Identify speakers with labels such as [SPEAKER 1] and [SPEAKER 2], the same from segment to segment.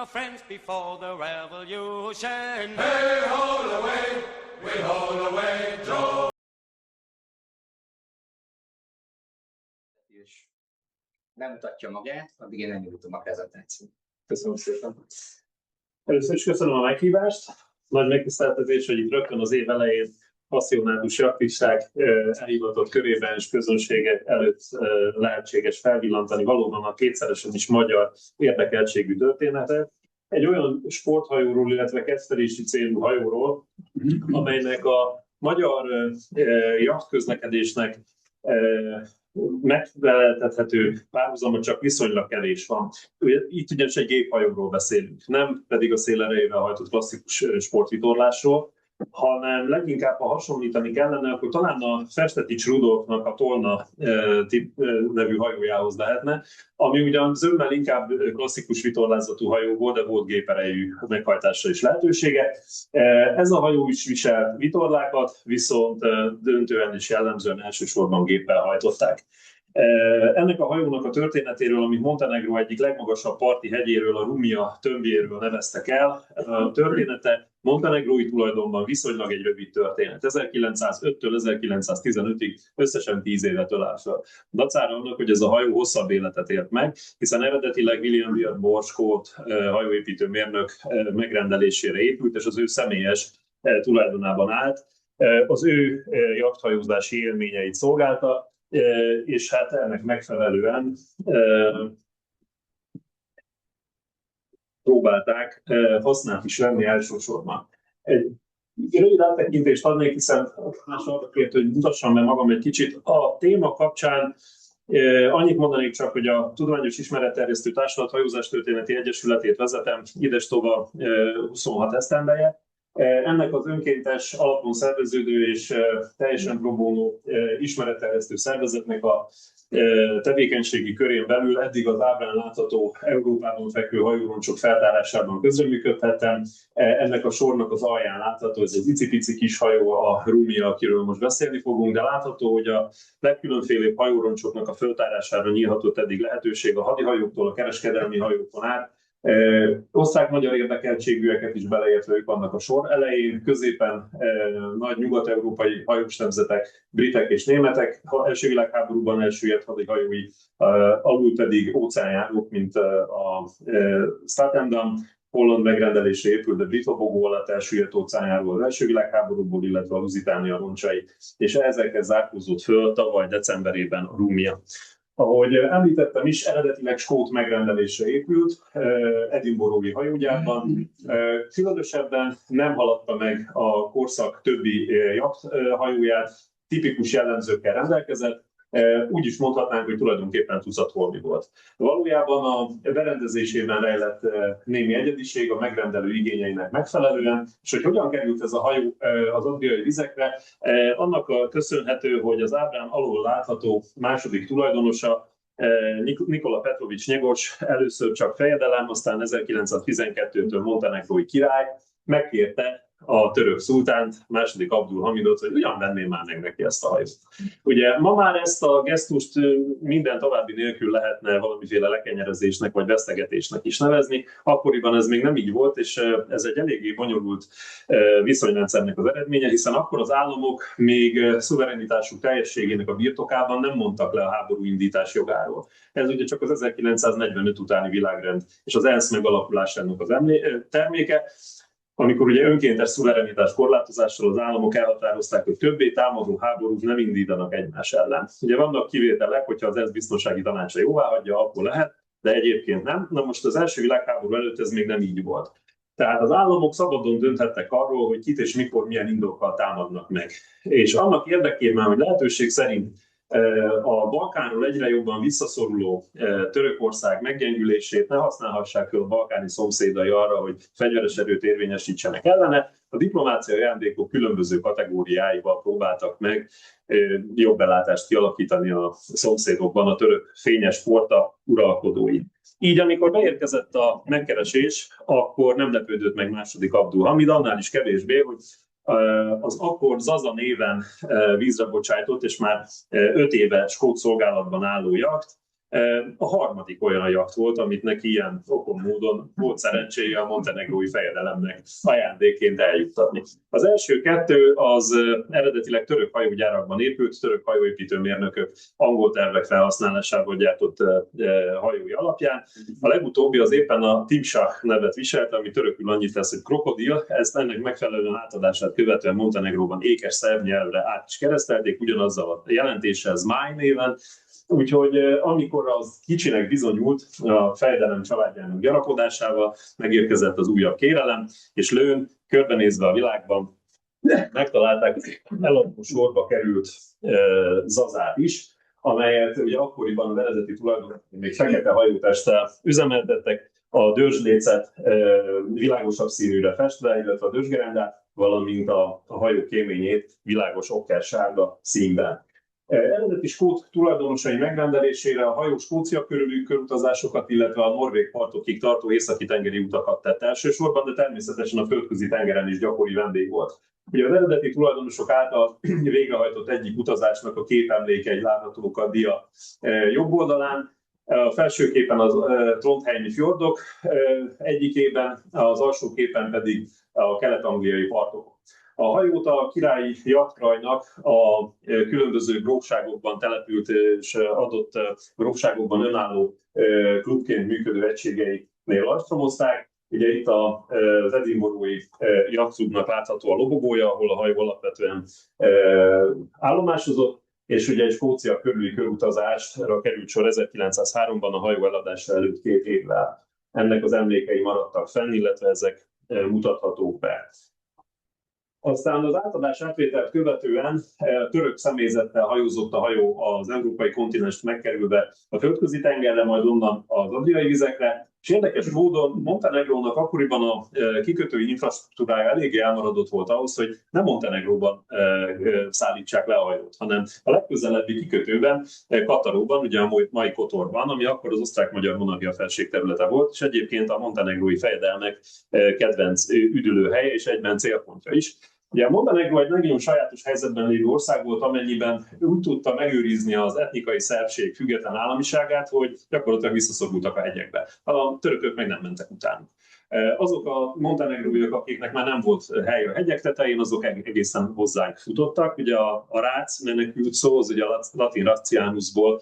[SPEAKER 1] of friends before the revolution.
[SPEAKER 2] Hey, hold away, we hold away, Joe.
[SPEAKER 3] És bemutatja magát, addig én elnyújtom a prezentációt.
[SPEAKER 4] Köszönöm szépen. Először is köszönöm a meghívást. Nagy megtiszteltetés, hogy itt rögtön az év elején passzionátus jaktisták elhivatott körében és közönségek előtt lehetséges felvillantani valóban a kétszeresen is magyar érdekeltségű történetet. Egy olyan sporthajóról, illetve kettelési célú hajóról, amelynek a magyar jachtközlekedésnek megfeleltethető párhuzama csak viszonylag kevés van. Itt ugyanis egy géphajóról beszélünk, nem pedig a szél erejével hajtott klasszikus sportvitorlásról, hanem leginkább, ha hasonlítani kellene, akkor talán a Festetics Rudolfnak a Tolna nevű hajójához lehetne, ami ugyan zömmel inkább klasszikus vitorlázatú hajó volt, de volt géperejű meghajtásra is lehetősége. Ez a hajó is visel vitorlákat, viszont döntően és jellemzően elsősorban géppel hajtották. Ennek a hajónak a történetéről, amit Montenegró egyik legmagasabb parti hegyéről, a Rumia tömbjéről neveztek el, a története montenegrói tulajdonban viszonylag egy rövid történet. 1905-től 1915-ig összesen 10 évet ölel fel. Dacára annak, hogy ez a hajó hosszabb életet élt meg, hiszen eredetileg William Wyatt Borskót hajóépítő mérnök megrendelésére épült, és az ő személyes tulajdonában állt. Az ő jachthajózási élményeit szolgálta, és hát ennek megfelelően próbálták használt is venni elsősorban. Egy rövid áttekintést adnék, hiszen arra kért, hogy mutassam be magam egy kicsit. A téma kapcsán annyit mondanék csak, hogy a Tudományos Ismeretterjesztő Társulat Hajózástörténeti Egyesületét vezetem idestova 26 esztendeje. Ennek az önkéntes alapon szerveződő és teljesen pro bono ismeretterjesztő szervezetnek a tevékenységi körén belül eddig az ábrán látható Európában fekvő hajóroncsok feltárásában közreműködhettem. Ennek a sornak az alján látható, ez egy icipici kis hajó, a Rumia, akiről most beszélni fogunk, de látható, hogy a legkülönfélébb hajóroncsoknak a feltárására nyílhatott eddig lehetőség a hadihajóktól, a kereskedelmi hajókon át. Osztrák-magyar érdekeltségűeket is beleértve ők vannak a sor elején, középen nagy nyugat-európai hajós nemzetek, britek és németek, első világháborúban elsüllyedt hadihajói, alul pedig óceánjárók, mint a Statendam, holland megrendelésre épült, de brit habogó alatt elsüllyedt óceánjáró az első világháborúból, illetve a Lusitánia roncsai, és ezekhez zárkózott föl tavaly decemberében a Rumia. Ahogy említettem is, eredetileg skót megrendelésre épült, edinburghi hajógyárban. Különösebben nem haladta meg a korszak többi jachthajóját, tipikus jellemzőkkel rendelkezett, úgy is mondhatnánk, hogy tulajdonképpen tucatholmi volt. Valójában a berendezésében rejlett némi egyediség a megrendelő igényeinek megfelelően, és hogy hogyan került ez a hajó az adriai vizekre, annak köszönhető, hogy az ábrán alul látható második tulajdonosa, Nikola Petrovics Nyegos, először csak fejedelem, aztán 1912-től montenegrói király megkérte a török szultánt, második Abdul Hamidot, hogy ugyan venném már meg neki ezt a hajót. Ugye ma már ezt a gesztust minden további nélkül lehetne valamiféle lekenyerezésnek vagy vesztegetésnek is nevezni. Akkoriban ez még nem így volt, és ez egy eléggé bonyolult viszonyrendszernek az eredménye, hiszen akkor az államok még szuverenitásuk teljességének a birtokában nem mondtak le a háború indítás jogáról. Ez ugye csak az 1945 utáni világrend és az ENSZ megalakulásának az terméke, amikor ugye önkéntes szuverenitás korlátozással az államok elhatározták, hogy többé támadó háborút nem indítanak egymás ellen. Ugye vannak kivételek, hogyha az ENSZ biztonsági tanácsa jóváhagyja, akkor lehet, de egyébként nem. Na most az első világháború előtt ez még nem így volt. Tehát az államok szabadon dönthettek arról, hogy kit és mikor milyen indokkal támadnak meg. És annak érdekében, hogy lehetőség szerint a Balkánról egyre jobban visszaszoruló Törökország meggyengülését ne használhassák fel a balkáni szomszédai arra, hogy fegyveres erőt érvényesítsenek ellene. A diplomáciai ajándékok különböző kategóriáival próbáltak meg jobb belátást kialakítani a szomszédokban a török fényes porta uralkodói. Így, amikor beérkezett a megkeresés, akkor nem lepődött meg második Abdul Hamid, annál is kevésbé, hogy az akkor Zaza néven vízre bocsájtott, és már 5 éve skót szolgálatban álló jacht, A harmadik olyan jacht volt, amit neki ilyen okon módon volt szerencséje a montenegrói fejedelemnek ajándékként eljuttatni. Az első kettő az eredetileg török hajógyárakban épült, török hajóépítőmérnökök angol tervek felhasználásával gyártott hajói alapján. A legutóbbi az éppen a Timsah nevet viselte, ami törökül annyit tesz, hogy krokodil. Ezt ennek megfelelően átadását követően Montenegróban ékes szerb nyelvre át is keresztelték, ugyanazzal a jelentéssel Zmáj néven. Úgyhogy amikor az kicsinek bizonyult a fejedelem családjának gyarapodásával, megérkezett az újabb kérelem, és lőn, körbenézve a világban, megtalálták az eladó sorba került Zazát is, amelyet ugye akkoriban az eredeti tulajdonosok még fekete hajótesttel üzemeltettek, a dörzslécet világosabb színűre festve, illetve a dörzsgerendát, valamint a hajó kéményét világos okkersárga színben. Eredeti skót tulajdonosai megrendelésére a hajó Skócia körüli körutazásokat, illetve a norvég partokig tartó északi tengeri utakat tett elsősorban, de természetesen a földközi tengeren is gyakori vendég volt. Ugye az eredeti tulajdonosok által végrehajtott egyik utazásnak a képemlékei láthatók a dia jobb oldalán. A felső képen az trondheimi fjordok egyikében, az alsó képen pedig a kelet-angliai partok. A hajót a királyi jachtrajnak a különböző grófságokban települt és adott grófságokban önálló klubként működő egységeinél ostromozták. Ugye itt az edinburghi jachtklubnak látható a lobogója, ahol a hajó alapvetően állomásozott, és ugye egy Skócia körüli körutazásra került sor 1903-ban a hajó eladása előtt 2 évvel. Ennek az emlékei maradtak fenn, illetve ezek mutathatók be. Aztán az átadás átvételt követően török személyzettel hajózott a hajó az európai kontinenst megkerülve a földközi tengerre, majd onnan az adriai vizekre. És érdekes módon Montenegrónak akkoriban a kikötői infrastruktúrája eléggé elmaradott volt ahhoz, hogy nem Montenegróban szállítsák le a hajót, hanem a legközelebbi kikötőben, Kataróban, ugye a mai Kotorban, ami akkor az osztrák-magyar monarchia felségterülete volt, és egyébként a montenegrói fejedelmek kedvenc üdülőhelye és egyben célpontja is. Ugye Montenegró egy nagyon sajátos helyzetben lévő ország volt, amennyiben úgy tudta megőrizni az etnikai szerbség független államiságát, hogy gyakorlatilag visszaszorultak a hegyekbe. A törökök meg nem mentek utánuk. Azok a montenegróiak, akiknek már nem volt hely a hegyek tetején, azok egészen hozzánk futottak. Ugye a rác menekült szó, az ugye a latin ratianusból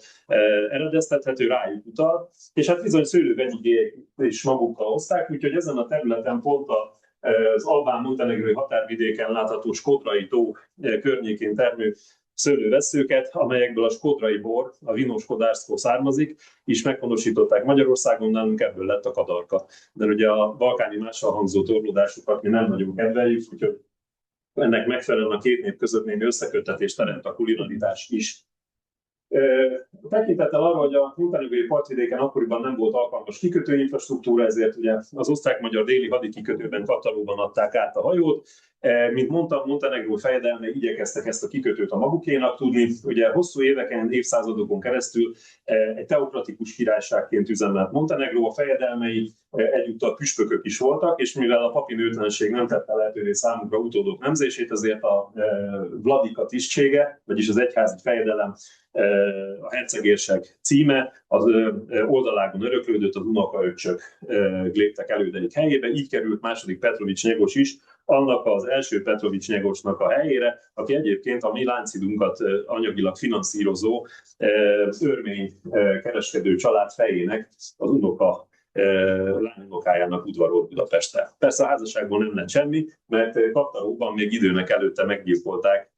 [SPEAKER 4] eredeztethető, rájuk utal, és hát bizony szőlővegyigék is magukkal hozták, úgyhogy ezen a területen pont az albán-montenegrói határvidéken látható Skódrai tó környékén termő szőlővesszőket, amelyekből a skódrai bor, a vinoskodárszkó származik, és meghonosították Magyarországon, nálunk ebből lett a kadarka. De ugye a balkáni mással hangzó torlódásukat mi nem nagyon kedveljük, úgyhogy ennek megfelelően a két nép között némi összeköttetést teremt a kulinaritás is. Tekintettel arra, hogy a montenegrói partvidéken akkoriban nem volt alkalmas kikötői infrastruktúra, ezért ugye az osztrák-magyar déli hadikikötőben, Kataróban adták át a hajót. Mint mondtam, Montenegró fejedelmei igyekeztek ezt a kikötőt a magukénak tudni. Ugye hosszú éveken, évszázadokon keresztül egy teokratikus királyságként üzemelt Montenegró, a fejedelmei egyúttal püspökök is voltak, és mivel a papi nőtlenség nem tette lehetővé számukra utódok nemzését, ezért a vladika tisztsége, vagyis az egyházi fejedelem, a hercegérsek címe az oldalágon öröklődött, az unokaöccsök léptek elődeik helyébe, így került második Petrovics Nyegos is annak az első Petrovics Nyegosnak a helyére, aki egyébként a mi Láncidunkat anyagilag finanszírozó örmény kereskedő család fejének az lányunokájának udvarolt Budapesten. Persze a házasságban nem lett semmi, mert Kataróban még időnek előtte meggyilkolták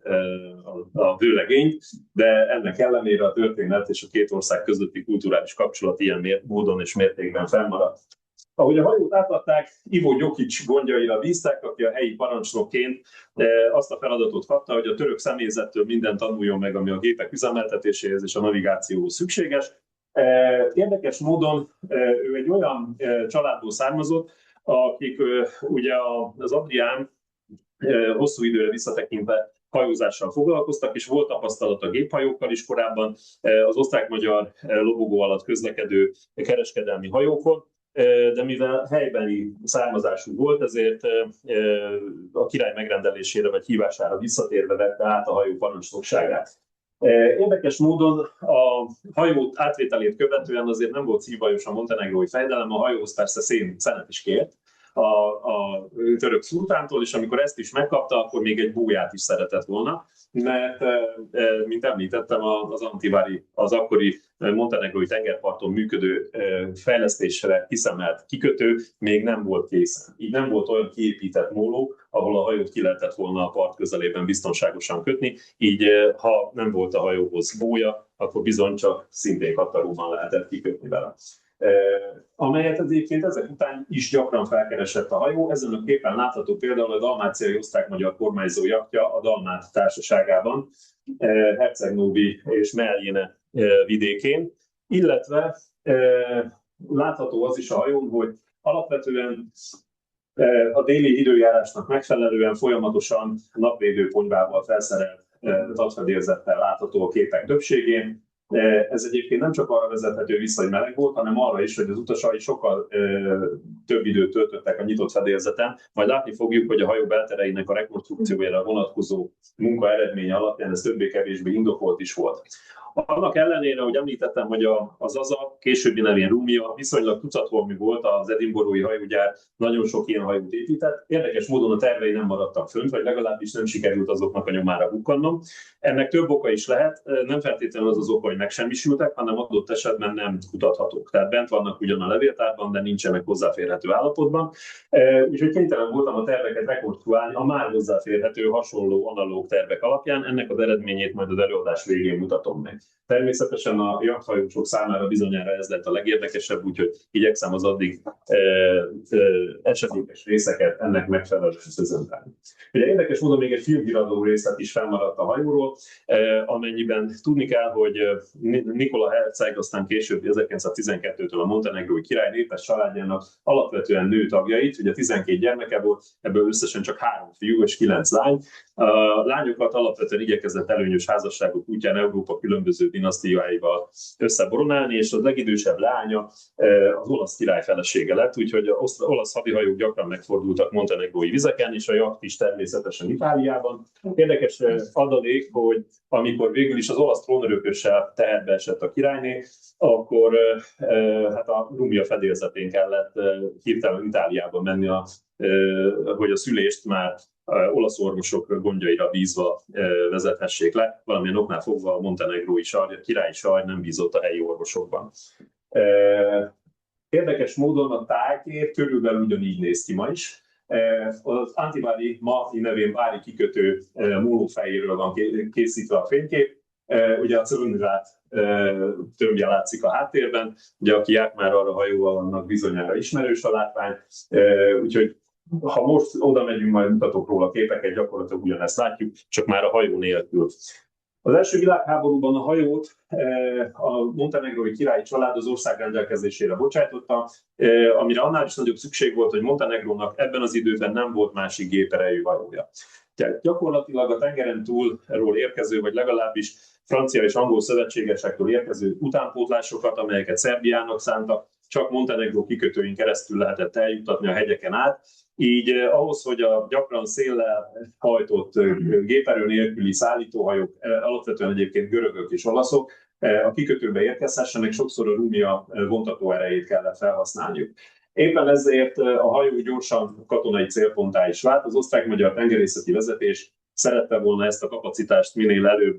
[SPEAKER 4] a vőlegényt, de ennek ellenére a történet és a két ország közötti kulturális kapcsolat ilyen módon és mértékben fennmaradt. Ahogy a hajót átadták, Ivo Gyokics gondjaira bízták, aki a helyi parancsnokként azt a feladatot kapta, hogy a török személyzettől mindent tanuljon meg, ami a gépek üzemeltetéséhez és a navigációhoz szükséges. Érdekes módon ő egy olyan családból származott, akik ugye az Adrián hosszú időre visszatekintve hajózással foglalkoztak, és volt tapasztalat a géphajókkal is korábban, az osztrák-magyar lobogó alatt közlekedő kereskedelmi hajókon, de mivel helybeni származású volt, ezért a király megrendelésére vagy hívására visszatérve vette át a hajó parancsnokságát. Érdekes módon a hajó átvételét követően azért nem volt szívbajos a montenegrói fejdelem, a hajóhoz persze szenet is kért a török szultántól, és amikor ezt is megkapta, akkor még egy búját is szeretett volna, mert, mint említettem, az Antivári, az akkori montenegrói tengerparton működő fejlesztésre kiszemelt kikötő még nem volt készen. Így nem volt olyan kiépített móló, ahol a hajót ki lehetett volna a part közelében biztonságosan kötni, így ha nem volt a hajóhoz bója, akkor bizony csak szintén kattaróban lehetett kikötni vele. Amelyet egyébként ezek után is gyakran felkeresett a hajó. Ezen a képen látható például a dalmáciai osztrák-magyar kormányzó jachtja a Dalmát társaságában, Herceg-Nóbi és Meljéne vidékén, illetve látható az is a hajón, hogy alapvetően a déli időjárásnak megfelelően folyamatosan napvédő ponyvával felszerelt vadfedélzettel látható a képek többségén. Ez egyébként nem csak arra vezethető vissza, hogy meleg volt, hanem arra is, hogy az utasai sokkal több időt töltöttek a nyitott fedélzeten. Majd látni fogjuk, hogy a hajó beltereinek a rekonstrukciójára vonatkozó munka eredménye alapján ez többé-kevésbé indokolt is volt. Annak ellenére, hogy említettem, hogy az Zaza, későbbi nevén Rumia, viszonylag tucatholmű volt az edinburghi hajógyár, nagyon sok ilyen hajót épített. Érdekes módon a tervei nem maradtak fönt, vagy legalábbis nem sikerült azoknak a nyomára bukkannom. Ennek több oka is lehet, nem feltétlenül az oka, hogy megsemmisültek, hanem adott esetben nem kutathatók. Tehát bent vannak ugyan a levéltárban, de nincsenek hozzáférhető állapotban. Úgyhogy kénytelen voltam a terveket rekonstruálni a már hozzáférhető, hasonló analóg tervek alapján. Ennek az eredményét majd az előadás végén mutatom meg. Természetesen a jachthajósok számára bizonyára ez lett a legérdekesebb, úgyhogy igyekszem az addig esedékes részeket ennek megfelelően prezentálni. Ugye érdekes módon még egy filmhíradó részlet is felmaradt a hajóról, amennyiben tudni kell, hogy Nikola Herceg aztán később 1912-től a montenegrói király népes családjának alapvetően nő tagjait, ugye 12 gyermeke volt, ebből összesen csak 3 fiú és 9 lány. A lányokat alapvetően igyekezett előnyös házasságok útján Európa különböző dinasztiáival összeboronálni, és az legidősebb lánya az olasz király felesége lett, úgyhogy az olasz hadihajók gyakran megfordultak montenegrói vizeken, és a jacht is természetesen Itáliában. Érdekes adalék, hogy amikor végül is az olasz trónörökössel teherbe esett a királyné, akkor hát a Rumia fedélzetén kellett hirtelen Itáliába menni, hogy a szülést már olasz orvosok gondjaira bízva vezethessék le, valamilyen oknál fogva a montenegrói királyi sar nem bízott a helyi orvosokban. Érdekes módon a tájkép körülbelül ugyanígy néz ki ma is. Az Antivári mai nevén Vári kikötő mólófejéről van készítve a fénykép. Ugye a Cölnrát tömbje látszik a háttérben, ugye aki járt már arra hajóval, annak bizonyára ismerős a látvány, úgyhogy ha most oda megyünk, majd mutatok róla képeket, gyakorlatilag ugyanezt látjuk, csak már a hajó nélkül. Az első világháborúban a hajót a montenegrói királyi család az ország rendelkezésére bocsájtotta, amire annál is nagyobb szükség volt, hogy Montenegrónak ebben az időben nem volt másik géperejű hajója. Tehát gyakorlatilag a tengeren túlról érkező, vagy legalábbis francia és angol szövetségesektől érkező utánpótlásokat, amelyeket Szerbiának szántak, csak Montenegró kikötőin keresztül lehetett eljuttatni a hegyeken át. Így ahhoz, hogy a gyakran széllel hajtott géperő nélküli szállítóhajók, alapvetően egyébként görögök és olaszok, a kikötőbe érkezhessenek, sokszor a Rumia vontató erejét kellett felhasználniuk. Éppen ezért a hajó gyorsan katonai célponttá is vált. Az osztrák-magyar tengerészeti vezetés szerette volna ezt a kapacitást minél előbb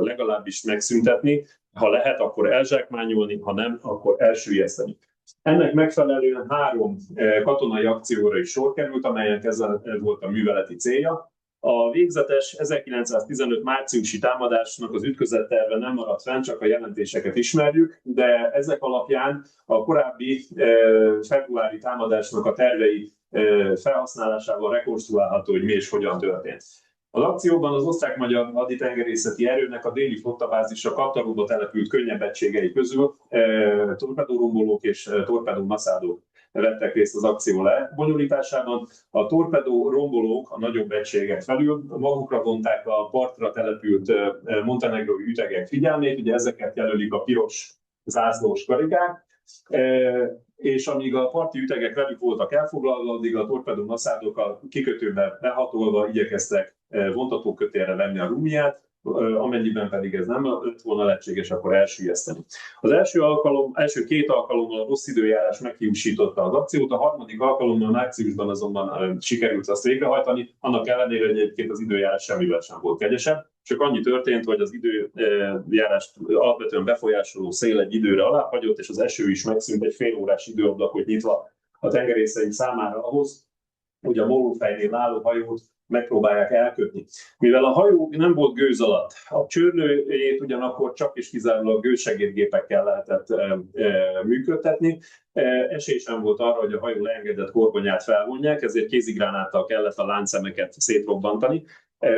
[SPEAKER 4] legalábbis megszüntetni. Ha lehet, akkor elzsákmányolni, ha nem, akkor elsüllyeszteni. Ennek megfelelően 3 katonai akcióra is sor került, amelyek ez volt a műveleti célja. A végzetes 1915 márciusi támadásnak az ütközetterve nem maradt fenn, csak a jelentéseket ismerjük, de ezek alapján a korábbi februári támadásnak a tervei felhasználásával rekonstruálható, hogy mi és hogyan történt. Az akcióban az osztrák-magyar haditengerészeti erőnek a déli flottabázisra Kattaróba települt könnyebb egységei közül torpedórombolók és torpedónaszádók vettek részt az akció lebonyolításában. A torpedórombolók a nagyobb egységek felül magukra vonták a partra települt montenegrói ütegek figyelmét, ugye ezeket jelölik a piros zászlós karikák, és amíg a parti ütegek velük voltak elfoglalva, addig a torpedónaszádok a kikötőbe behatolva igyekeztek vontatókötélre venni a Rumiát, amennyiben pedig ez nem lett volna lehetséges, akkor elsüllyeszteni. Az első két alkalommal a rossz időjárás meghiúsította az akciót, a harmadik alkalommal márciusban azonban sikerült azt végrehajtani, annak ellenére, hogy egyébként az időjárás semmivel sem volt kegyesebb, csak annyi történt, hogy az időjárást alapvetően befolyásoló szél egy időre alábbhagyott, és az eső is megszűnt, egy fél órás időablakot nyitva a tengerészeink számára ahhoz, hogy a mólófejnél álló hajót megpróbálják elkötni. Mivel a hajó nem volt gőz alatt, a csörnőjét ugyanakkor csak és kizárólag gőzsegédgépekkel lehetett működtetni, esély sem volt arra, hogy a hajó leengedett korbonyát felvonják, ezért kézigránáttal kellett a láncszemeket szétrobbantani.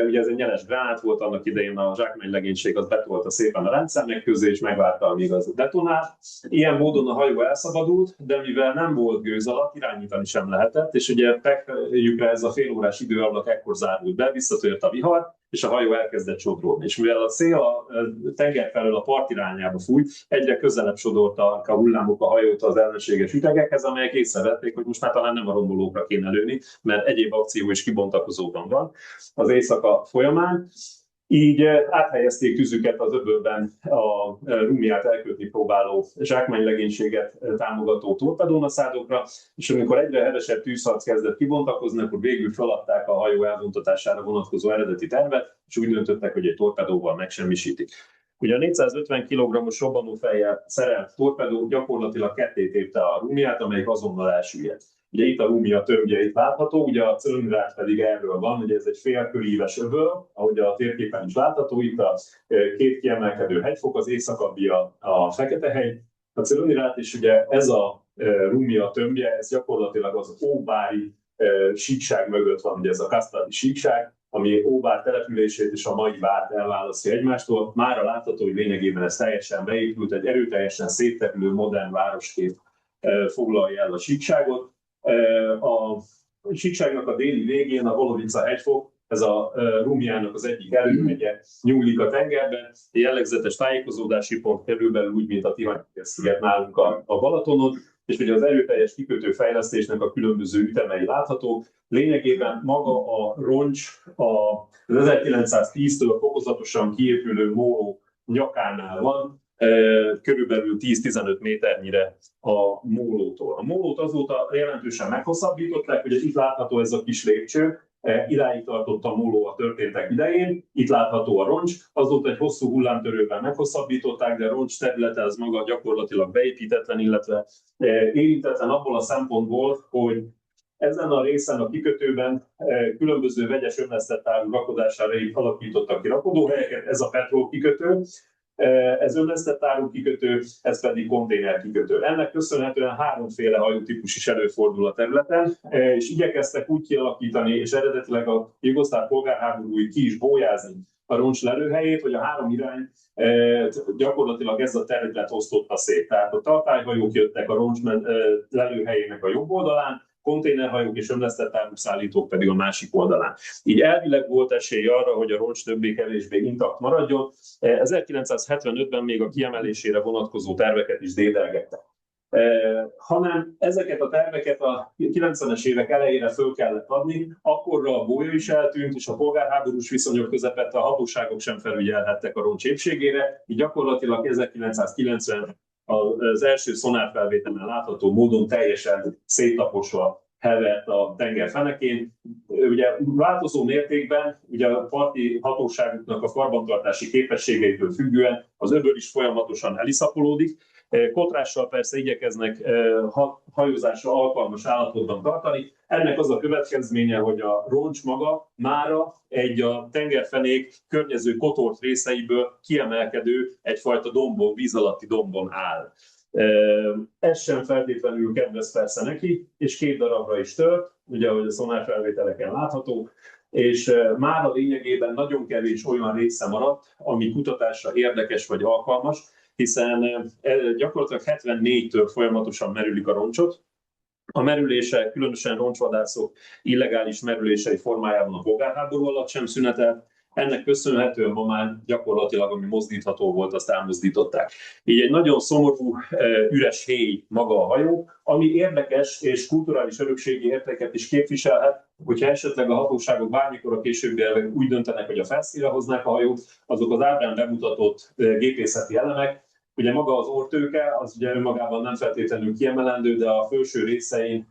[SPEAKER 4] Ugye ez egy nyeles gránát volt, annak idején a zsákmánylegénység az betolta szépen a láncszemek közé, és megvárta, amíg az detonál. Ilyen módon a hajó elszabadult, de mivel nem volt gőz alatt, irányítani sem lehetett, és ugye pekhelyükre ez a félórás időablak ekkor zárult be, visszatört a vihar, és a hajó elkezdett sodródni. És mivel a szél a tenger felől a part irányába fújt, egyre közelebb sodortak a hullámok a hajót az ellenséges ütegekhez, amelyek észrevették, hogy most már talán nem a rombolókra kéne lőni, mert egyéb akció is kibontakozóban van az éjszaka folyamán. Így áthelyezték tüzüket az öbölben a Rumiát elkötni próbáló zsákmánylegénységet támogató torpedónaszádokra, és amikor egyre hevesebb tűzharc kezdett kibontakozni, akkor végül feladták a hajó elvontatására vonatkozó eredeti tervet, és úgy döntöttek, hogy egy torpedóval megsemmisítik. Ugye a 450 kg-os robbanófejjel szerelt torpedó gyakorlatilag ketté tépte a Rumiát, amelyik azonnal elsüllyedt. Ugye itt a Rumia tömbje itt látható, ugye a Cölönrát pedig erről van, ugye ez egy félköríves öböl, ahogy a térképen is látható, itt a két kiemelkedő hegyfok, az északabbi a Fekete-hegy, a Cölönrát, és ugye ez a Rumia tömbje, ez gyakorlatilag az óvári síkság mögött van, ugye ez a Kasztadi síkság, ami Óvár települését és a mai várt elválasztja egymástól. Mára látható, hogy lényegében ez teljesen beépült, egy erőteljesen szétterülő modern városkép foglalja el a síkságot. A síkságnak a déli végén a Holovica hegyfok, ez a Rumiának az egyik előmegye, nyúlik a tengerben, egy jellegzetes tájékozódási pont körülbelül úgy, mint a Tihanyi-sziget nálunk a Balatonon, és ugye az erőteljes kikötő fejlesztésnek a különböző ütemei láthatók. Lényegében maga a roncs az 1910-től fokozatosan kiépülő móló nyakánál van, körülbelül 10-15 méternyire a mólótól. A mólót azóta jelentősen meghosszabbították, ugye itt látható ez a kis lépcső, idáig tartott a móló a történtek idején, itt látható a roncs, azóta egy hosszú hullámtörővel meghosszabbították, de a roncs területe az maga gyakorlatilag beépítetlen, illetve érintetlen abból a szempontból, hogy ezen a részen a kikötőben különböző vegyes ömlesztett áru rakodására alakítottak ki rakodóhelyeket, ez a Petrol kikötő, ez ömlesztett áru kikötő, ez pedig konténer kikötő. Ennek köszönhetően háromféle hajótípus is előfordul a területen, és igyekeztek úgy kialakítani, és eredetileg a jugoszláv polgárháborúig ki is bójázni a roncs lelőhelyét, hogy a három irány gyakorlatilag ez a terület osztotta szét. Tehát a tartályhajók jöttek a roncs lelőhelyének a jobb oldalán, konténerhajók és ömlesztett áruszállítók pedig a másik oldalán. Így elvileg volt esély arra, hogy a roncs többé-kevésbé intakt maradjon. 1975-ben még a kiemelésére vonatkozó terveket is dédelgettek. Hanem ezeket a terveket a 90-es évek elejére föl kellett adni, akkorra a bólya is eltűnt, és a polgárháborús viszonyok közepette a hatóságok sem felügyelhettek a roncs épségére, így gyakorlatilag 1990 az első szonárfelvételen látható módon teljesen széttaposva hevert a tenger fenekén. Ugye változó mértékben, ugye a parti hatóságoknak a karbantartási képességeitől függően az öböl is folyamatosan eliszapolódik. Kotrással persze igyekeznek hajózásra alkalmas állapotban tartani. Ennek az a következménye, hogy a roncs maga mára egy a tengerfenék környező kotort részeiből kiemelkedő egyfajta dombon, víz alatti dombon áll. Ez sem feltétlenül kedvez persze neki, és 2 darabra is tört, ugye ahogy a szonárfelvételeken látható, és már a lényegében nagyon kevés olyan része maradt, ami kutatásra érdekes vagy alkalmas, hiszen gyakorlatilag 74-től folyamatosan merülik a roncsot. A merülése, különösen roncsvadászok illegális merülései formájában a polgárháború alatt sem szünetelt, ennek köszönhetően ma már gyakorlatilag, ami mozdítható volt, azt elmozdították. Így egy nagyon szomorú, üres héj maga a hajó, ami érdekes és kulturális örökségi értéket is képviselhet, hogyha esetleg a hatóságok bármikor a későbbiekben úgy döntenek, hogy a felszínre hoznák a hajót, azok az ábrán bemutatott gépészeti elemek. Ugye maga az orrtőke, az ugye önmagában nem feltétlenül kiemelendő, de a felső részein,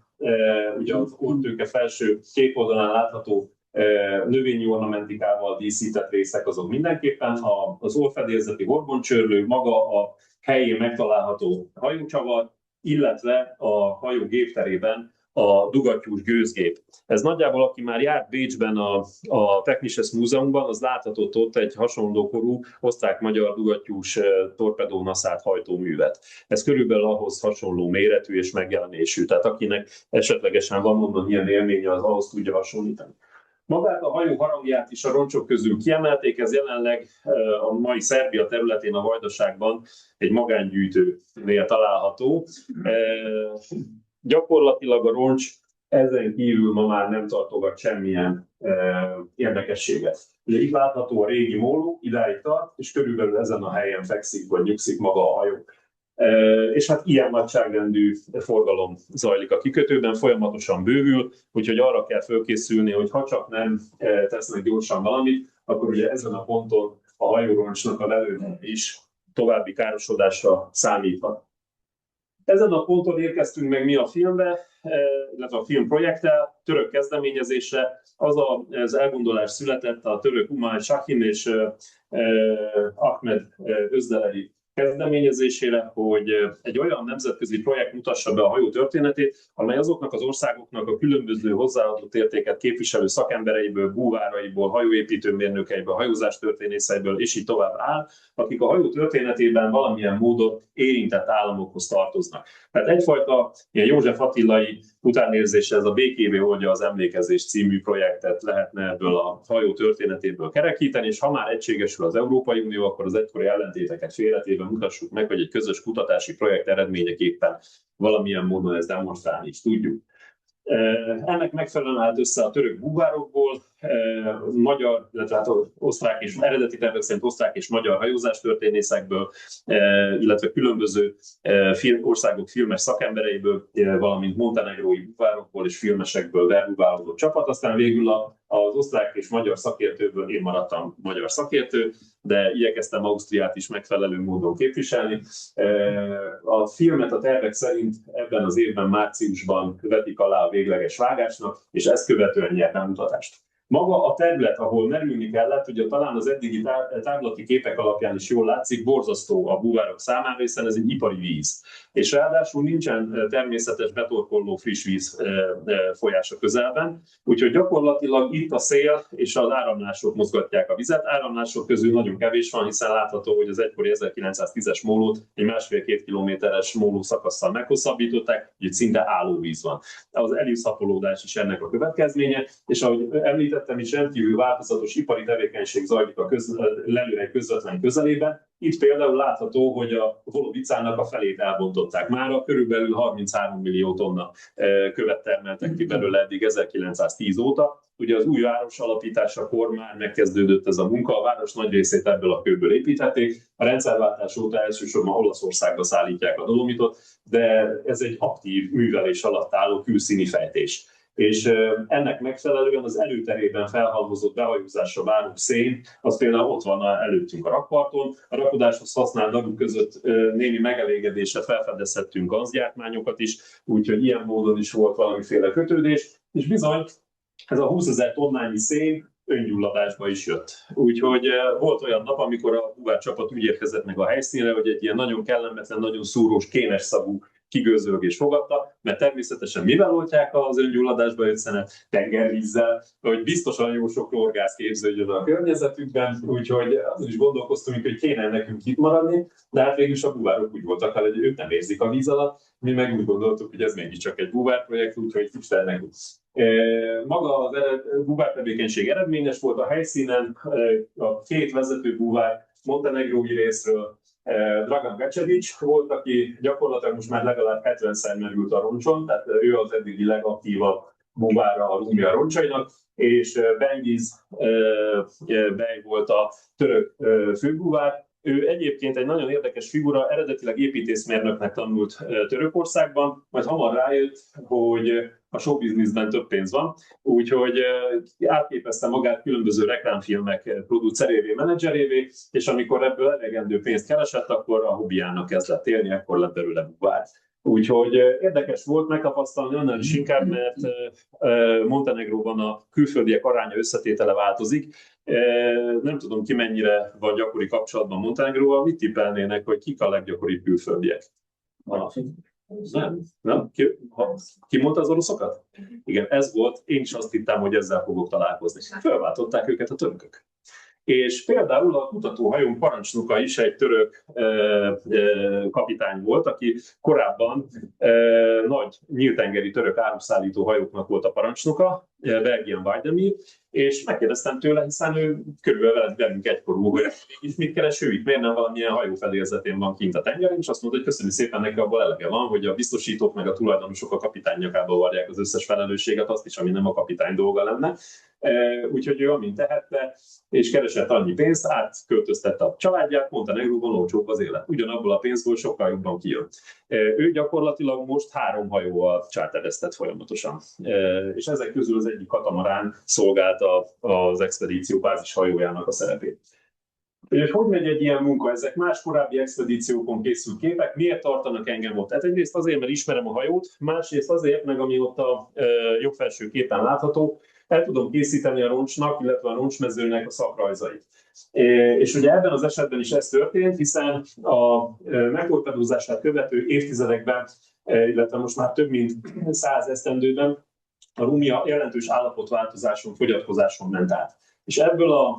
[SPEAKER 4] ugye az orrtőke felső két oldalán látható növényi ornamentikával díszített részek azok mindenképpen, az orrfedélzeti horgoncsörlő, maga a helyén megtalálható hajócsavar, illetve a hajó gépterében a dugattyús gőzgép. Ez nagyjából, aki már járt Bécsben a Technisches Múzeumban, az láthatott ott egy hasonló korú osztrák-magyar dugattyús torpedónaszált hajtóművet. Ez körülbelül ahhoz hasonló méretű és megjelenésű, tehát akinek esetlegesen van mondani ilyen élménye, az ahhoz tudja hasonlítani. Magát a hajó harangját is a roncsok közül kiemelték, ez jelenleg a mai Szerbia területén, a Vajdaságban egy magángyűjtőnél található. Gyakorlatilag a roncs ezen kívül ma már nem tartogat semmilyen érdekességet. Ugye itt látható a régi móló, idáig tart, és körülbelül ezen a helyen fekszik vagy nyugszik maga a hajó. És hát ilyen nagyságrendű forgalom zajlik a kikötőben, folyamatosan bővül, úgyhogy arra kell fölkészülni, hogy ha csak nem tesznek gyorsan valamit, akkor ugye ezen a ponton a hajóroncsnak a lelőhe is további károsodásra számíthat. Ezen a ponton érkeztünk meg mi a filmbe, illetve a filmprojekttel, török kezdeményezésre. Az elgondolás született a török Humály Sahin és Ahmed Özdeleri kezdeményezésére, hogy egy olyan nemzetközi projekt mutassa be a hajó történetét, amely azoknak az országoknak a különböző hozzáadott értéket képviselő szakembereiből, búváraiból, hajóépítőmérnökeiből, hajózástörténészeiből és így tovább áll, akik a hajó történetében valamilyen módon érintett államokhoz tartoznak. Tehát egyfajta ilyen József Attilai utánérzése, ez a BKV oldja az emlékezés című projektet lehetne ebből a hajó történetéből kerekíteni, és ha már egységesül az Európai Unió, akkor az egykori ellentéteket félretéve mutassuk meg, hogy egy közös kutatási projekt eredményeképpen valamilyen módon ezt demonstrálni is tudjuk. Ennek megfelelően állt össze a török búvárokból, magyar, illetve hát osztrák és eredeti tervek szerint osztrák és magyar hajózástörténészekből, illetve különböző országok filmes szakembereiből, valamint montenegrói búvárokból és filmesekből verbúválódott csapat. Aztán végül az osztrák és magyar szakértőből én maradtam magyar szakértő, de igyekeztem Ausztriát is megfelelő módon képviselni. A filmet a tervek szerint ebben az évben márciusban vetik alá a végleges vágásnak, és ezt követően nyert bemutatást. Maga a terület, ahol merülni kellett, ugye talán az eddigi távlati képek alapján is jól látszik, borzasztó a búvárok számára, hiszen ez egy ipari víz. És ráadásul nincsen természetes betorkolló friss víz folyás a közelben, úgyhogy gyakorlatilag itt a szél és az áramlások mozgatják a vizet. Áramlások közül nagyon kevés van, hiszen látható, hogy az egykori 1910-es mólót egy 1,5-2 kilométeres móló szakasszal meghosszabbították, úgyhogy szinte állóvíz van. Az elűszapolódás is ennek a következménye, és ahogy említettem is, rendkívül változatos ipari tevékenység zajlik a lelőhely közvetlen közelében. Itt például látható, hogy a Volovicának a felét elbontották mára, körülbelül 33 millió tonna követ termeltek ki belőle eddig 1910 óta. Ugye az új város alapításakor már megkezdődött ez a munka, a város nagy részét ebből a kőből építették. A rendszerváltás óta elsősorban Olaszországba szállítják a dolomitot, de ez egy aktív művelés alatt álló külszíni fejtés. És ennek megfelelően az előterében felhalmozott behajózásra váró szén, az például ott van előttünk a rakparton. A rakodáshoz használt daguk között némi megelégedésre felfedezhettünk ganzgyártmányokat is, úgyhogy ilyen módon is volt valamiféle kötődés, és bizony ez a 20 000 tonnányi szén öngyulladásba is jött. Úgyhogy volt olyan nap, amikor a búvárcsapat úgy érkezett meg a helyszínre, hogy egy ilyen nagyon kellemetlen, nagyon szúrós, kénes szagú kigőzölgés fogadta, mert természetesen mivel oltják az öngyulladásba jött szenet? Tengervízzel, hogy biztosan jó sok klórgáz képződjön a környezetükben, úgyhogy azon is gondolkoztunk, hogy kéne nekünk itt maradni, de hát végül is a búvárok úgy voltak vele, hogy ők nem érzik a víz alatt, mi meg úgy gondoltuk, hogy ez mégiscsak egy búvárprojekt, úgyhogy Istennek. Maga a búvártevékenység eredményes volt a helyszínen, a két vezető búvár montenegrói részről, Dragan Večević volt, aki gyakorlatilag most már legalább 70-szer merült a roncson, tehát ő az eddigi legaktívabb búvára a Rómia roncsainak, és Bengiz bej volt a török főbúvár. Ő egyébként egy nagyon érdekes figura, eredetileg építészmérnöknek tanult Törökországban, majd hamar rájött, hogy a showbizniszben több pénz van, úgyhogy átképezte magát különböző reklámfilmek producerévé, menedzserévé, és amikor ebből elegendő pénzt keresett, akkor a hobbiának kezdett élni, akkor lett belőle búvár. Úgyhogy érdekes volt megtapasztalni, annál is inkább, mert Montenegróban a külföldiek aránya összetétele változik. Nem tudom, ki mennyire van gyakori kapcsolatban Montenegróval, mit tippelnének, hogy kik a leggyakoribb külföldiek? Nem? Ki mondta az oroszokat? Igen, ez volt, én is azt hittem, hogy ezzel fogok találkozni. Fölváltották őket a törökök. És például a kutatóhajón parancsnoka is egy török kapitány volt, aki korábban nagy nyíltengeri török áruszállító hajóknak volt a parancsnoka, Belgian Vajdemir, és megkérdeztem tőle, hiszen ő körülbelül velünk egykorú, hogy mégis mit keres ő itt, miért nem valamilyen hajófedélzetén van kint a tengeren, és azt mondta, hogy köszönjük szépen, neki abból elege van, hogy a biztosítók meg a tulajdonosok a kapitány nyakába varják az összes felelősséget, azt is, ami nem a kapitány dolga lenne. Úgyhogy ő amint tehette, és keresett annyi pénzt, átköltöztette a családját, Montenegróban olcsóbb az élet. Ugyanabból a pénzből sokkal jobban kijön. Ő gyakorlatilag most 3 hajóval chartereztet folyamatosan. És ezek közül az egyik katamarán szolgálta az expedíció bázis hajójának a szerepét. És hogy megy egy ilyen munka? Ezek más korábbi expedíciókon készült képek. Miért tartanak engem ott? Hát egyrészt azért, mert ismerem a hajót, másrészt azért, meg ami ott a jobb felső képen látható, el tudom készíteni a roncsnak, illetve a roncsmezőnek a szakrajzait. És ugye ebben az esetben is ez történt, hiszen a megtorpedózását követő évtizedekben, illetve most már több mint 100 esztendőben a Rómia jelentős állapotváltozáson, fogyatkozáson ment át. És ebből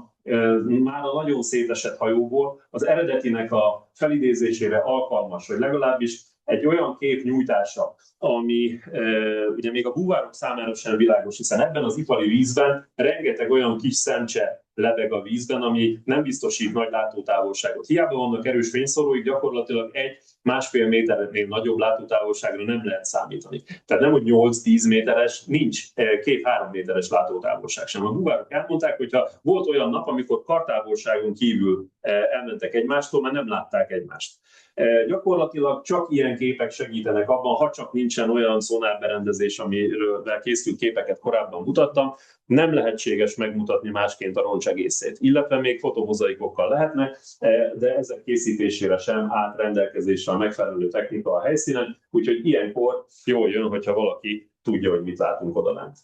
[SPEAKER 4] már a nagyon szétesett hajóból az eredetinek a felidézésére alkalmas, vagy legalábbis egy olyan kép nyújtása, ami ugye még a búvárok számára sem világos, hiszen ebben az ipari vízben rengeteg olyan kis szemcse lebeg a vízben, ami nem biztosít nagy látótávolságot. Hiába vannak erős fényszóróik, gyakorlatilag 1-1,5 méternél nagyobb látótávolságra nem lehet számítani. Tehát nem, hogy 8-10 méteres, nincs 2-3 méteres látótávolság sem. A búvárok elmondták, hogyha volt olyan nap, amikor kartávolságon kívül elmentek egymástól, mert nem látták egymást. Gyakorlatilag csak ilyen képek segítenek abban, ha csak nincsen olyan szonárberendezés, amiről készült képeket korábban mutattam, nem lehetséges megmutatni másként a roncs egészét. Illetve még fotomozaikokkal lehetnek, de ezek készítésére sem állt rendelkezésre a megfelelő technika a helyszínen, úgyhogy ilyenkor jól jön, hogyha valaki tudja, hogy mit látunk odalent.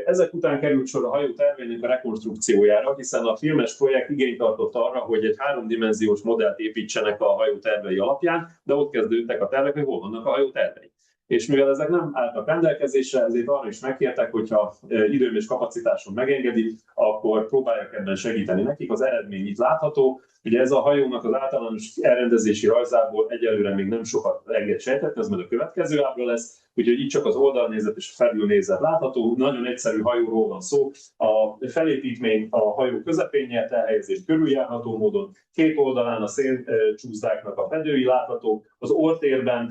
[SPEAKER 4] Ezek után került sor a hajó tervének a rekonstrukciójára, hiszen a filmes projekt igényt tartott arra, hogy egy 3-dimenziós modellt építsenek a hajó tervei alapján, de ott kezdődtek a tervek, hogy hol vannak a hajó tervei. És mivel ezek nem álltak rendelkezésre, ezért arra is megkértek, hogyha időm és kapacitásom megengedi, akkor próbáljak ebben segíteni nekik. Az eredmény itt látható. Ugye ez a hajónak az általános elrendezési rajzából egyelőre még nem sokat enged sejtetni, ez majd a következő ábra lesz. Úgyhogy itt csak az oldalnézet és a felülnézet látható. Nagyon egyszerű hajóról van szó. A felépítmény a hajó közepén nyert elhelyezést körüljárható módon. 2 oldalán a szélcsúszdáknak a fedői láthatók. Az orrtérben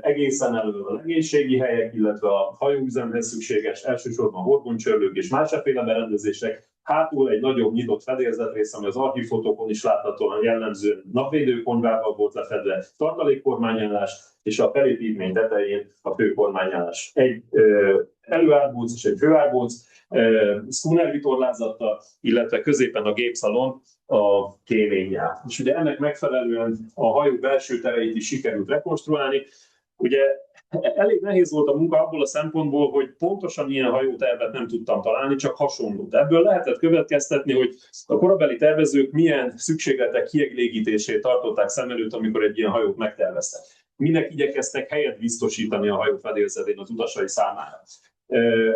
[SPEAKER 4] egészen elől a legénységi helyek, illetve a hajóüzemhez szükséges elsősorban horgoncsörlők és másféle berendezések. Hátul egy nagyobb nyitott fedélzetrész, ami az archívfotókon is láthatóan jellemző napvédőkonyvával volt lefedve, tartalékkormányállás, és a felépítmény tetején a főkormányállás. Egy előárbóc és egy főárbóc, schooner vitorlázattal, illetve középen a gépszalon a kéménnyel. És ugye ennek megfelelően a hajó belső tereit is sikerült rekonstruálni. Ugye elég nehéz volt a munka abból a szempontból, hogy pontosan ilyen hajótervet nem tudtam találni, csak hasonlót. Ebből lehetett következtetni, hogy a korabeli tervezők milyen szükségletek kielégítését tartották szem előtt, amikor egy ilyen hajót megterveztek. Minek igyekeztek helyet biztosítani a hajó fedélzetén az utasai számára.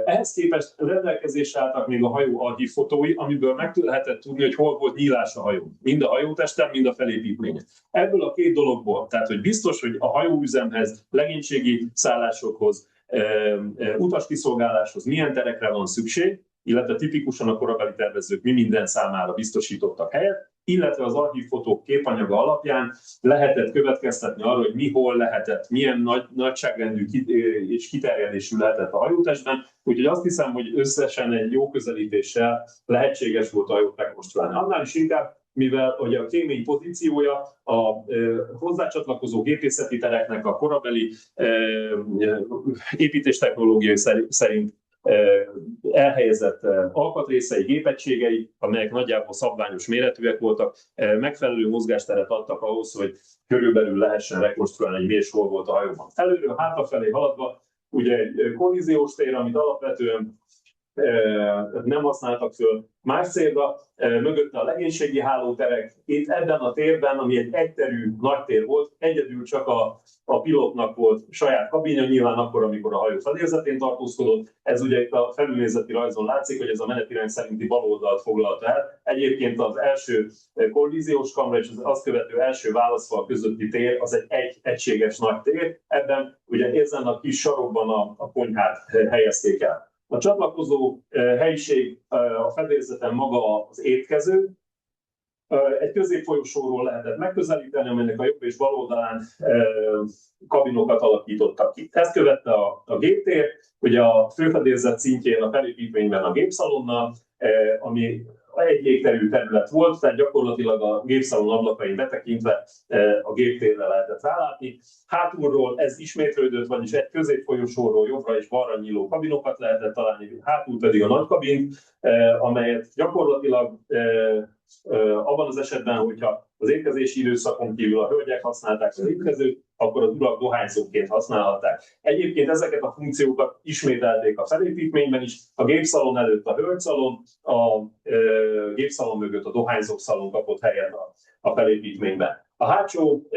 [SPEAKER 4] Ehhez képest rendelkezésre álltak még a hajó archívfotói, amiből meg lehetett tudni, hogy hol volt nyílás a hajó. Mind a hajótesten, mind a felépítményen. Ebből a 2 dologból, tehát hogy biztos, hogy a hajóüzemhez, legénységi szállásokhoz, utaskiszolgáláshoz milyen terekre van szükség, illetve tipikusan a korabeli tervezők mi minden számára biztosítottak helyet, illetve az archívfotók képanyaga alapján lehetett következtetni arra, hogy mi hol lehetett, milyen nagyságrendű és kiterjedésű lehetett a hajótestben, úgyhogy azt hiszem, hogy összesen egy jó közelítéssel lehetséges volt a hajót rekonstruálni. Annál is inkább, mivel ugye a kémény pozíciója a hozzácsatlakozó gépészeti tereknek a korabeli építéstechnológiai szerint elhelyezett alkatrészei, gépegységei, amelyek nagyjából szabványos méretűek voltak, megfelelő mozgásteret adtak ahhoz, hogy körülbelül lehessen rekonstruálni, hogy mi és hol volt a hajóban. Előről hátrafelé haladva, ugye egy kollíziós tér, amit alapvetően nem használtak föl más célra, mögötte a legénységi hálóterek. Itt ebben a térben, ami egy egyterű nagy tér volt, egyedül csak a pilotnak volt saját kabinja, nyilván akkor, amikor a hajó fedélzetén tartózkodott. Ez ugye itt a felülnézeti rajzon látszik, hogy ez a menetirány szerinti bal oldalt foglalta el. Egyébként az első kollíziós kamra és az azt követő első válaszfal közötti tér az egy egységes nagy tér. Ebben ugye ezen a kis sarokban a konyhát helyezték el. A csatlakozó helyiség a fedélzeten maga az étkező. Egy középfolyosóról lehetett megközelíteni, amelynek a jobb és bal oldalán kabinokat alakítottak ki. Ezt követte a géptér, ugye a főfedélzet szintjén a felépítményben a gépszalonnal, ami egy jégterű terület volt, tehát gyakorlatilag a gépszalon ablakain betekintve a géptérre lehetett rálátni. Hátulról ez ismétlődött, vagyis egy középfolyosóról jobbra és balra nyíló kabinokat lehetett találni, hátul pedig a nagy kabint, amelyet gyakorlatilag abban az esetben, hogyha az étkezési időszakon kívül a hölgyek használták az étkezőt, akkor az urak dohányzóként használhatták. Egyébként ezeket a funkciókat ismételték a felépítményben is, a gépszalon előtt a hölgyszalon, a gépszalon mögött a dohányzók szalon kapott helyet a felépítményben. A hátsó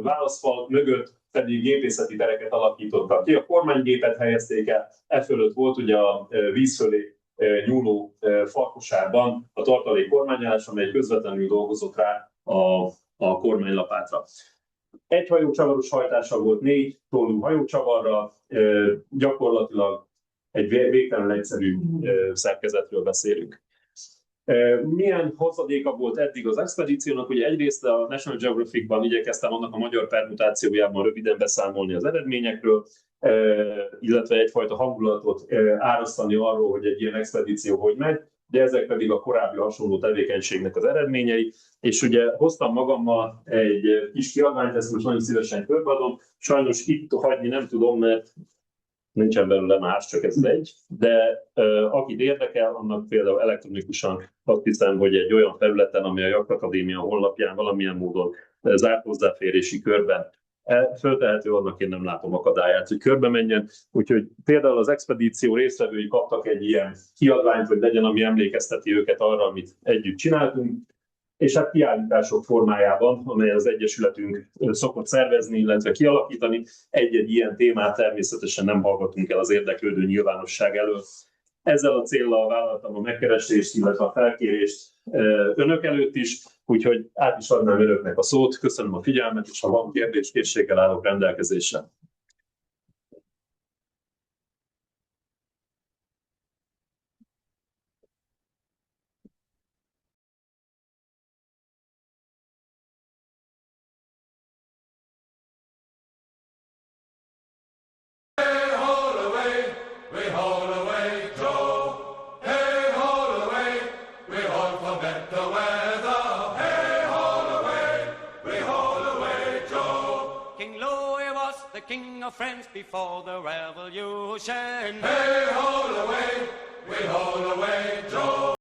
[SPEAKER 4] válaszfal mögött pedig gépészeti tereket alakítottak ki, a kormánygépet helyezték el, e fölött volt ugye a víz fölé nyúló farkosárban a tartalék kormányállás, amely közvetlenül dolgozott rá a kormánylapátra. Egy hajócsavaros hajtása volt 4 tollú hajócsavarra, gyakorlatilag egy végtelenül egyszerű szerkezetről beszélünk. Milyen hozadéka volt eddig az expedíciónak? Ugye egyrészt a National Geographic-ban igyekeztem annak a magyar permutációjában röviden beszámolni az eredményekről, illetve egyfajta hangulatot árasztani arról, hogy egy ilyen expedíció hogy megy, de ezek pedig a korábbi hasonló tevékenységnek az eredményei. És ugye hoztam magammal egy kis kiadványt, ezt most nagyon szívesen körbeadom. Sajnos itt hagyni nem tudom, mert nincsen belőle más, csak ez egy, de akit érdekel, annak például elektronikusan azt hiszem, hogy egy olyan felületen, ami a Jaktakadémia honlapján valamilyen módon zárt hozzáférési körben föltehető, annak én nem látom akadályát, hogy körbe menjen. Úgyhogy például az expedíció résztvevői kaptak egy ilyen kiadványt, hogy legyen, ami emlékezteti őket arra, amit együtt csináltunk, és hát kiállítások formájában, amely az Egyesületünk szokott szervezni, illetve kialakítani. Egy-egy ilyen témát természetesen nem hallgatunk el az érdeklődő nyilvánosság elől. Ezzel a céllal vállaltam a megkeresést, illetve a felkérést önök előtt is, úgyhogy át is adnám önöknek a szót. Köszönöm a figyelmet, és ha van kérdés, készséggel állok rendelkezésre.
[SPEAKER 1] King of France before the revolution.
[SPEAKER 2] Hey, haul away, we haul away, Joe.